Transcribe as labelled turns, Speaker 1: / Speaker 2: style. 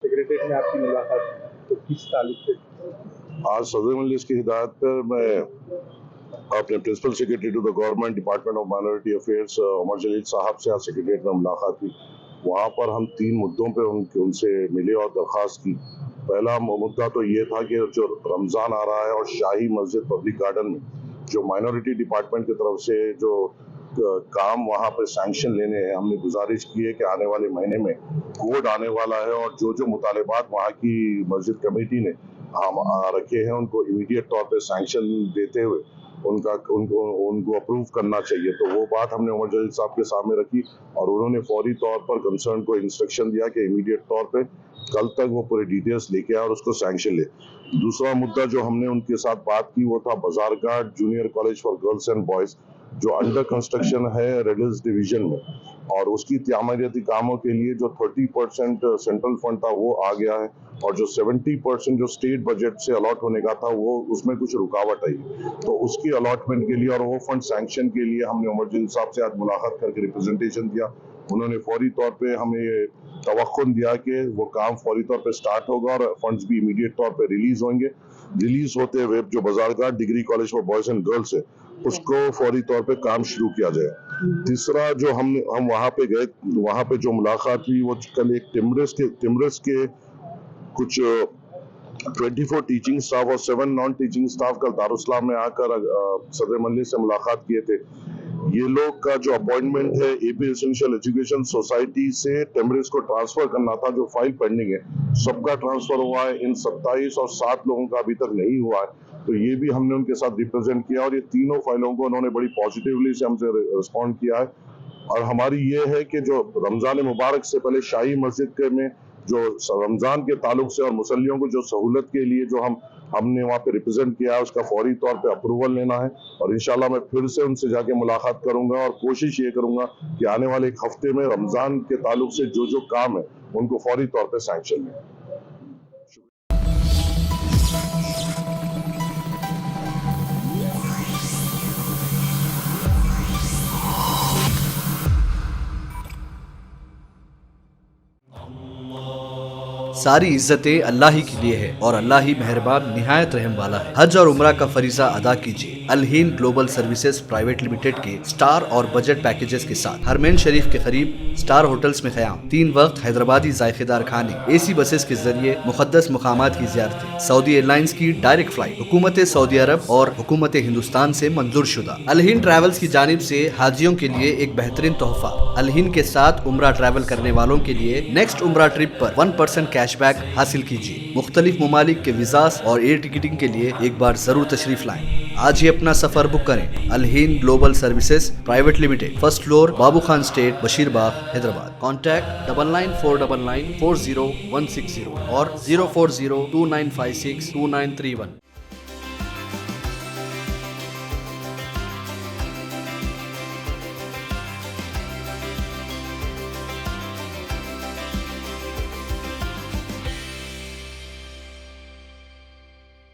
Speaker 1: Secretariat में आपकी मुलाकात तो किस ताल्लुक से?
Speaker 2: आज सदर मजलिस की हिदायत पर मैं अपने principal secretary to the government department of minority affairs Umar Jaleel साहब से आज सेक्रेटरीट में मुलाकात की। वहाँ पर हम 3 मुद्दों पे उनसे मिले और दरख्वास्त की। पहला मुद्दा तो ये था कि जो रमज़ान आ रहा है और शाही मस्जिद पब्लिक गार्डन में जो माइनॉरिटी डिपार्टमेंट की तरफ से जो काम वहाँ पर सैंक्शन लेने हैं, हमने गुजारिश की है कि आने वाले महीने में कोड आने वाला है और जो जो मुतालबात वहाँ की मस्जिद कमेटी ने हम रखे हैं उनको इमीडिएट तौर पे सैंक्शन देते हुए उनको अप्रूव करना चाहिए। तो वो बात हमने उमर जलील साहब के सामने रखी और उन्होंने फौरी तौर पर कंसर्न को इंस्ट्रक्शन दिया कि इमीडिएट तौर पे कल तक वो पूरे डिटेल्स लेके आए और उसको सैंक्शन ले। दूसरा मुद्दा जो हमने उनके साथ बात की वो था Bazarghat junior college for girls and boys जो अंडर कंस्ट्रक्शन है रेड हिल्स डिवीजन में और उसकी तामीराती कामों के लिए जो 30% सेंट्रल फंड था वो आ गया है और जो 70% जो स्टेट बजट से अलॉट होने का था वो उसमें कुछ रुकावट आई। तो उसकी अलॉटमेंट के लिए और वो फंड सैंक्शन के लिए हमने उमर जलील साहब से आज मुलाकात करके रिप्रेजेंटेशन दिया। उन्होंने फौरी तौर पे हमें तवक्कुन दिया कि वो काम फौरी तौर पे स्टार्ट होगा और फंड्स भी इमीडिएट तौर पे रिलीज होंगे। रिलीज होते हुए जो Bazarghat degree college for boys and girls है उसको फौरी तौर पे काम शुरू किया जाए। तीसरा जो हम वहाँ पे गए, वहाँ पे जो मुलाकात हुई वो कल एक टिम्बरस के कुछ 24 टीचिंग स्टाफ और 7 नॉन टीचिंग स्टाफ कल दारुस्सलाम में आकर सदर मजलिस से मुलाकात किए थे। ये लोग का जो अपॉइंटमेंट है एपी एसेंशियल एजुकेशन सोसाइटी से टिम्बरस को ट्रांसफर करना था, जो फाइल पेंडिंग है सबका ट्रांसफर हुआ है। इन 27 और 7 लोगों का अभी तक नहीं हुआ है, तो ये भी हमने उनके साथ रिप्रेजेंट किया और ये तीनों फाइलों को उन्होंने बड़ी पॉजिटिवली से हमसे रिस्पॉन्ड किया है। और हमारी ये है कि जो रमजान मुबारक से पहले शाही मस्जिद के में जो रमजान के ताल्लुक से और मुसल्लियों को जो सहूलत के लिए जो हमने वहाँ पे रिप्रेजेंट किया है उसका फौरी तौर पे अप्रूवल लेना है और इंशाल्लाह मैं फिर से उनसे जाके मुलाकात करूंगा और कोशिश ये करूंगा कि आने वाले एक हफ्ते में रमजान के ताल्लुक से जो जो काम है उनको फौरी तौर पे सैंक्शन लें।
Speaker 3: सारी इज्जतें अल्लाह ही के लिए है और अल्लाह ही मेहरबान निहायत रहम वाला है। हज और उम्रा का फरीजा अदा कीजिए Al Hind global services private limited के स्टार और बजट पैकेजेस के साथ। हरमैन शरीफ के करीब स्टार होटल्स में क़याम, 3 वक्त हैदराबादी जायकेदार खाने, एसी बसेस के जरिए मुक़द्दस मुकामात की ज़ियारतें, सऊदी एयरलाइंस की डायरेक्ट फ्लाइट, हुकूमत सऊदी अरब और हुकूमत हिंदुस्तान से मंजूर शुदा। अल हिंद ट्रैवल्स की जानिब से हाजियों के लिए एक बेहतरीन तोहफा। अल हिंद के साथ उम्रा ट्रैवल करने वालों के लिए नेक्स्ट उम्रा ट्रिप पर 1% कैशबैक हासिल कीजिए। मुख्तलिफ ममालिक के वीज़ास और एयर टिकटिंग के लिए एक बार जरूर तशरीफ लाएं। आज ही अपना सफर बुक करें। Al Hind global services private limited, first floor, Babu Khan estate, Basheerbagh, Hyderabad. Contact 9949940160 और 04029562931।